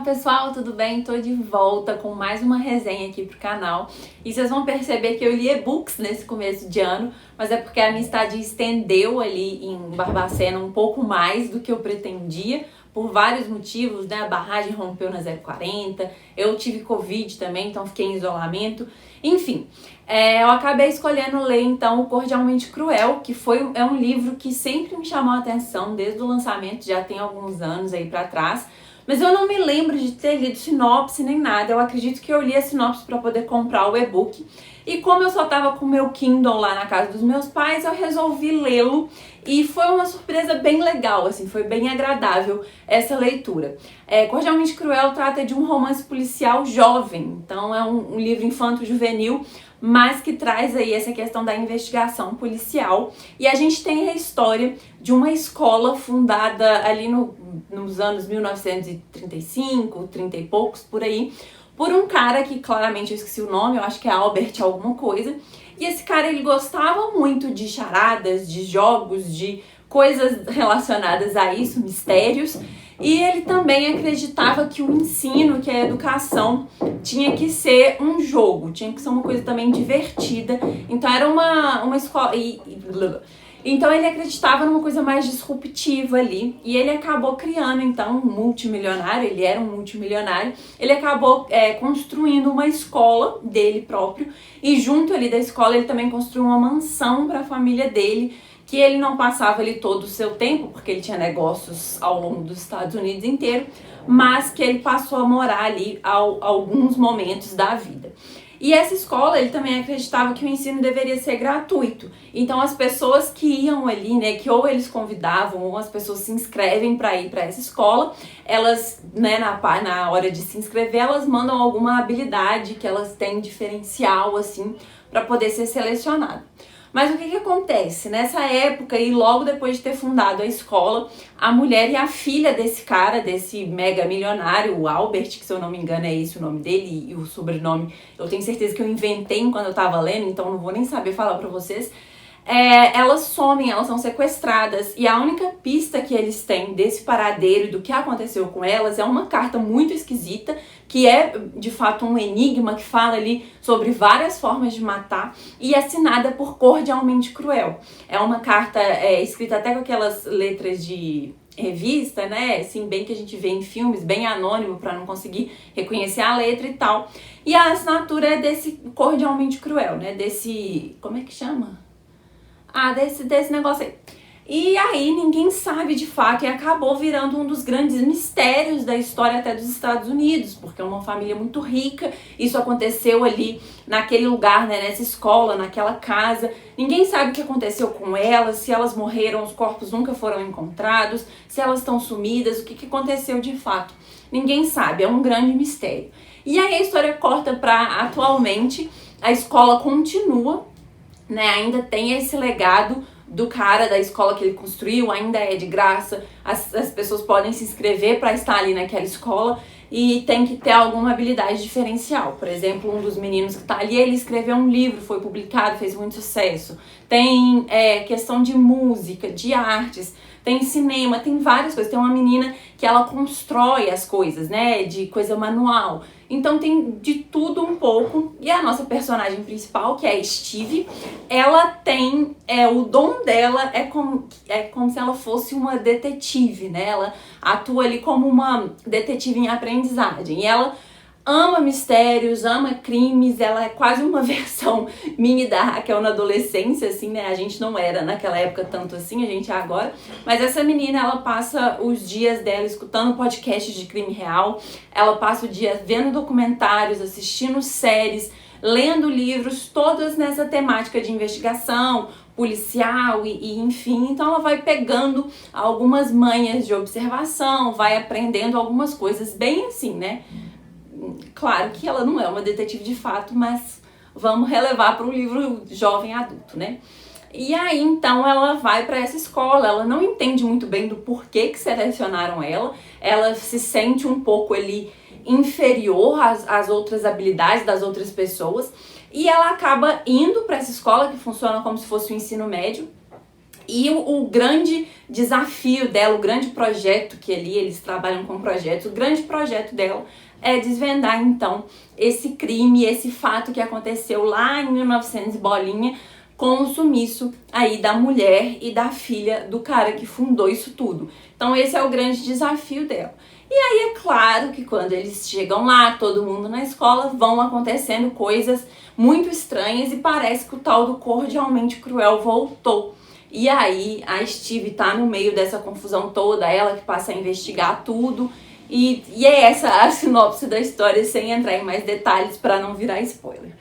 pessoal, tudo bem? Tô de volta com mais uma resenha aqui pro canal. E vocês vão perceber que eu li e-books nesse começo de ano, mas é porque a minha estadia estendeu ali em Barbacena um pouco mais do que eu pretendia, por vários motivos, né? A barragem rompeu na 040, eu tive Covid também, então fiquei em isolamento. Enfim, eu acabei escolhendo ler então O Cordialmente Cruel, que é um livro que sempre me chamou a atenção desde o lançamento, já tem alguns anos aí pra trás. Mas eu não me lembro de ter lido sinopse nem nada. Eu acredito que eu li a sinopse para poder comprar o e-book. E como eu só tava com o meu Kindle lá na casa dos meus pais, eu resolvi lê-lo. E foi uma surpresa bem legal, assim, foi bem agradável essa leitura. Cordialmente Cruel trata de um romance policial jovem. Então é um livro infanto-juvenil, mas que traz aí essa questão da investigação policial. E a gente tem a história de uma escola fundada ali nos anos 1935, 30 e poucos, por aí, por um cara que claramente eu esqueci o nome, eu acho que é Albert alguma coisa. E esse cara, ele gostava muito de charadas, de jogos, de coisas relacionadas a isso, mistérios. E ele também acreditava que o ensino, que a educação, tinha que ser um jogo, tinha que ser uma coisa também divertida. Então era uma escola... Então ele acreditava numa coisa mais disruptiva ali, e ele acabou criando então um multimilionário, ele era um multimilionário, ele acabou construindo uma escola dele próprio, e junto ali da escola ele também construiu uma mansão para a família dele, que ele não passava ali todo o seu tempo, porque ele tinha negócios ao longo dos Estados Unidos inteiro, mas que ele passou a morar ali alguns momentos da vida. E essa escola, ele também acreditava que o ensino deveria ser gratuito. Então as pessoas que iam ali, né, que ou eles convidavam, ou as pessoas se inscrevem para ir para essa escola, elas, né, na hora de se inscrever, elas mandam alguma habilidade que elas têm diferencial, assim, para poder ser selecionado. Mas o que acontece? Nessa época, e logo depois de ter fundado a escola, a mulher e a filha desse cara, desse mega milionário, o Albert, que se eu não me engano é esse o nome dele, e o sobrenome eu tenho certeza que eu inventei enquanto eu tava lendo, então não vou nem saber falar pra vocês. Elas somem, elas são sequestradas, e a única pista que eles têm desse paradeiro e do que aconteceu com elas é uma carta muito esquisita, que é de fato um enigma, que fala ali sobre várias formas de matar, e assinada por Cordialmente Cruel. É uma carta escrita até com aquelas letras de revista, né, assim, bem que a gente vê em filmes, bem anônimo para não conseguir reconhecer a letra e tal. E a assinatura é desse Cordialmente Cruel, né, desse... como é que chama? Desse negócio aí. E aí ninguém sabe de fato, e acabou virando um dos grandes mistérios da história até dos Estados Unidos, porque é uma família muito rica, isso aconteceu ali naquele lugar, né, nessa escola, naquela casa. Ninguém sabe o que aconteceu com elas, se elas morreram, os corpos nunca foram encontrados, se elas estão sumidas, o que aconteceu de fato. Ninguém sabe, é um grande mistério. E aí a história corta para atualmente, a escola continua, né, ainda tem esse legado do cara, da escola que ele construiu, ainda é de graça, as pessoas podem se inscrever para estar ali naquela escola e tem que ter alguma habilidade diferencial. Por exemplo, um dos meninos que está ali, ele escreveu um livro, foi publicado, fez muito sucesso. Tem questão de música, de artes, tem cinema, tem várias coisas. Tem uma menina que ela constrói as coisas, né, de coisa manual. Então tem de tudo um pouco. E a nossa personagem principal, que é a Steve, ela tem, o dom dela é como se ela fosse uma detetive, né? Ela atua ali como uma detetive em aprendizagem. E ela ama mistérios, ama crimes, ela é quase uma versão mini da Raquel na adolescência, assim, né? A gente não era naquela época tanto assim, a gente é agora. Mas essa menina, ela passa os dias dela escutando podcasts de crime real, ela passa o dia vendo documentários, assistindo séries, lendo livros, todas nessa temática de investigação policial e enfim. Então ela vai pegando algumas manhas de observação, vai aprendendo algumas coisas bem assim, né? Claro que ela não é uma detetive de fato, mas vamos relevar para um livro jovem adulto, né? E aí, então, ela vai para essa escola, ela não entende muito bem do porquê que selecionaram ela se sente um pouco ali inferior às outras habilidades das outras pessoas, e ela acaba indo para essa escola que funciona como se fosse o ensino médio, E o grande desafio dela, o grande projeto que ali, eles trabalham com projetos, o grande projeto dela é desvendar, então, esse crime, esse fato que aconteceu lá em 1900 bolinha, com o sumiço aí da mulher e da filha do cara que fundou isso tudo. Então esse é o grande desafio dela. E aí é claro que quando eles chegam lá, todo mundo na escola, vão acontecendo coisas muito estranhas e parece que o tal do Cordialmente Cruel voltou. E aí a Stevie tá no meio dessa confusão toda, ela que passa a investigar tudo. E é essa a sinopse da história, sem entrar em mais detalhes para não virar spoiler.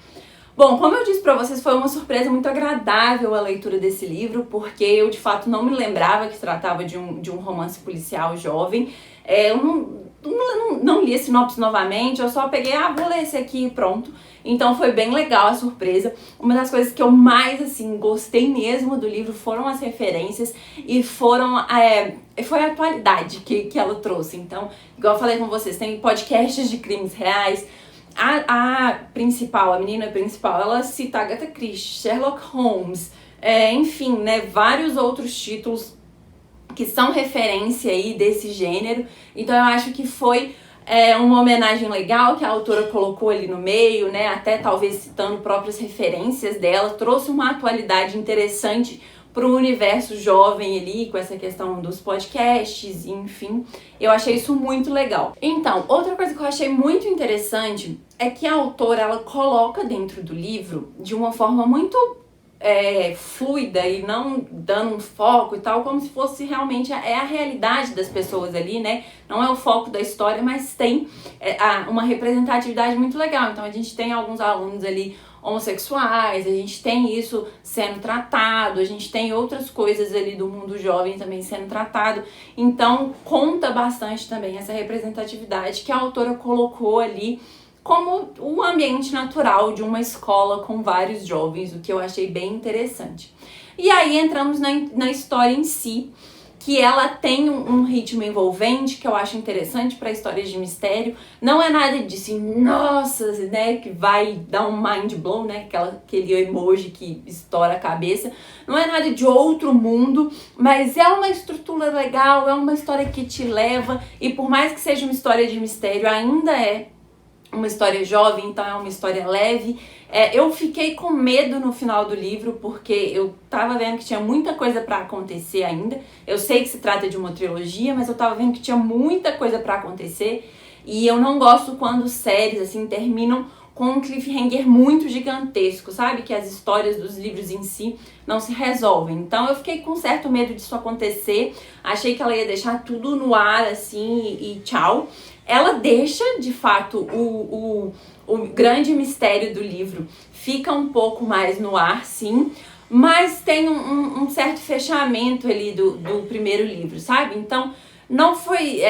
Bom, como eu disse pra vocês, foi uma surpresa muito agradável a leitura desse livro, porque eu de fato não me lembrava que se tratava de um romance policial jovem. Eu não li a sinopse novamente, eu só peguei, vou ler esse aqui e pronto. Então foi bem legal a surpresa. Uma das coisas que eu mais, assim, gostei mesmo do livro foram as referências e foi a atualidade que ela trouxe. Então, igual eu falei com vocês, tem podcasts de crimes reais. A menina principal, ela cita Agatha Christie, Sherlock Holmes, enfim, né, vários outros títulos que são referência aí desse gênero. Então eu acho que foi uma homenagem legal que a autora colocou ali no meio, né, até talvez citando próprias referências dela, trouxe uma atualidade interessante para o universo jovem ali, com essa questão dos podcasts, enfim, eu achei isso muito legal. Então, outra coisa que eu achei muito interessante é que a autora, ela coloca dentro do livro, de uma forma muito fluida e não dando um foco e tal, como se fosse realmente a realidade das pessoas ali, né? Não é o foco da história, mas tem uma representatividade muito legal. Então a gente tem alguns alunos ali homossexuais, a gente tem isso sendo tratado, a gente tem outras coisas ali do mundo jovem também sendo tratado. Então conta bastante também essa representatividade que a autora colocou ali como um ambiente natural de uma escola com vários jovens, o que eu achei bem interessante. E aí entramos na história em si, que ela tem um ritmo envolvente, que eu acho interessante para histórias de mistério. Não é nada de assim, nossa, né, que vai dar um mind blow, né, aquele emoji que estoura a cabeça. Não é nada de outro mundo, mas é uma estrutura legal, é uma história que te leva, e por mais que seja uma história de mistério, ainda é uma história jovem, então é uma história leve. Eu fiquei com medo no final do livro, porque eu tava vendo que tinha muita coisa pra acontecer ainda. Eu sei que se trata de uma trilogia, mas eu tava vendo que tinha muita coisa pra acontecer. E eu não gosto quando séries, assim, terminam com um cliffhanger muito gigantesco, sabe? Que as histórias dos livros em si não se resolvem. Então eu fiquei com certo medo disso acontecer. Achei que ela ia deixar tudo no ar, assim, e tchau. Ela deixa, de fato, o grande mistério do livro fica um pouco mais no ar, sim, mas tem um certo fechamento ali do primeiro livro, sabe? Então, não foi...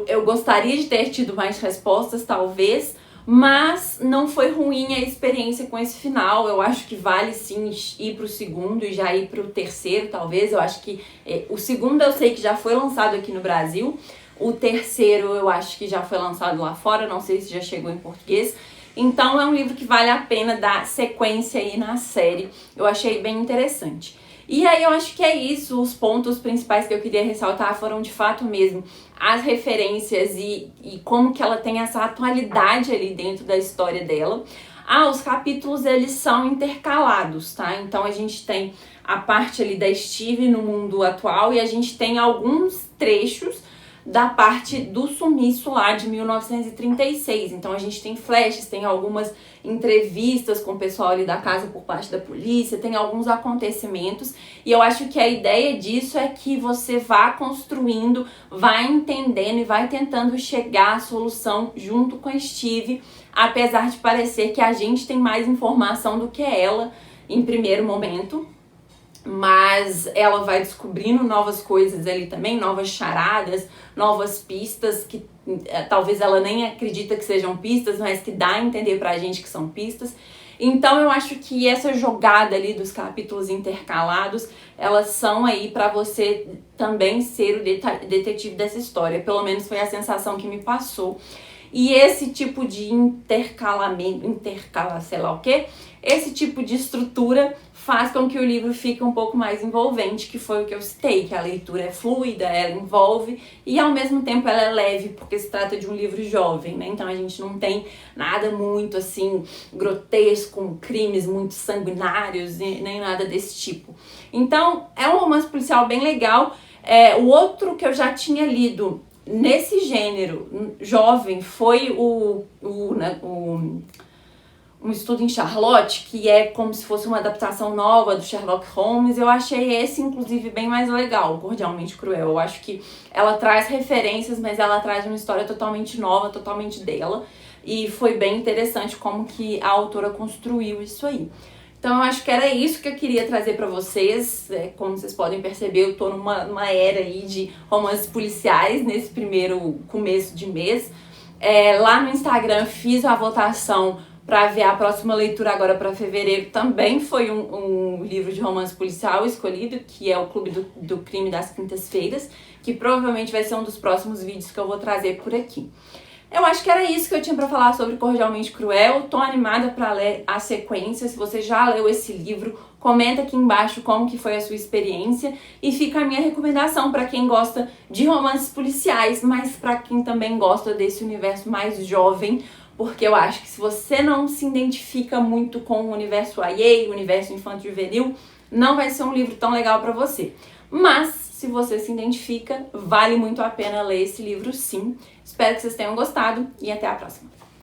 eu gostaria de ter tido mais respostas, talvez, mas não foi ruim a experiência com esse final. Eu acho que vale, sim, ir pro segundo e já ir pro terceiro, talvez. Eu acho que o segundo eu sei que já foi lançado aqui no Brasil. O terceiro eu acho que já foi lançado lá fora, não sei se já chegou em português. Então é um livro que vale a pena dar sequência aí na série. Eu achei bem interessante. E aí eu acho que é isso, os pontos principais que eu queria ressaltar foram de fato mesmo as referências e como que ela tem essa atualidade ali dentro da história dela. Os capítulos eles são intercalados, tá? Então a gente tem a parte ali da Stevie no mundo atual e a gente tem alguns trechos da parte do sumiço lá de 1936. Então a gente tem flashes, tem algumas entrevistas com o pessoal ali da casa por parte da polícia, tem alguns acontecimentos, e eu acho que a ideia disso é que você vá construindo, vai entendendo e vai tentando chegar à solução junto com a Stevie, apesar de parecer que a gente tem mais informação do que ela em primeiro momento. Mas ela vai descobrindo novas coisas ali também, novas charadas, novas pistas que talvez ela nem acredita que sejam pistas, mas que dá a entender pra gente que são pistas. Então eu acho que essa jogada ali dos capítulos intercalados, elas são aí pra você também ser o detetive dessa história. Pelo menos foi a sensação que me passou. E esse tipo de sei lá o quê, esse tipo de estrutura faz com que o livro fique um pouco mais envolvente, que foi o que eu citei, que a leitura é fluida, ela envolve e ao mesmo tempo ela é leve, porque se trata de um livro jovem, né? Então a gente não tem nada muito assim grotesco, com crimes muito sanguinários, nem nada desse tipo. Então é um romance policial bem legal. O outro que eu já tinha lido nesse gênero jovem foi Um Estudo em Charlotte, que é como se fosse uma adaptação nova do Sherlock Holmes. Eu achei esse, inclusive, bem mais legal, Cordialmente Cruel. Eu acho que ela traz referências, mas ela traz uma história totalmente nova, totalmente dela. E foi bem interessante como que a autora construiu isso aí. Então eu acho que era isso que eu queria trazer pra vocês. Como vocês podem perceber, eu tô numa era aí de romances policiais nesse primeiro começo de mês. Lá no Instagram fiz a votação para ver a próxima leitura agora para fevereiro. Também foi um livro de romance policial escolhido, que é o Clube do Crime das Quintas-Feiras, que provavelmente vai ser um dos próximos vídeos que eu vou trazer por aqui. Eu acho que era isso que eu tinha para falar sobre Cordialmente Cruel. Tô animada para ler a sequência. Se você já leu esse livro, comenta aqui embaixo como que foi a sua experiência. E fica a minha recomendação para quem gosta de romances policiais, mas para quem também gosta desse universo mais jovem, porque eu acho que se você não se identifica muito com o universo YA, o universo infanto-juvenil, não vai ser um livro tão legal para você. Mas, se você se identifica, vale muito a pena ler esse livro sim. Espero que vocês tenham gostado e até a próxima.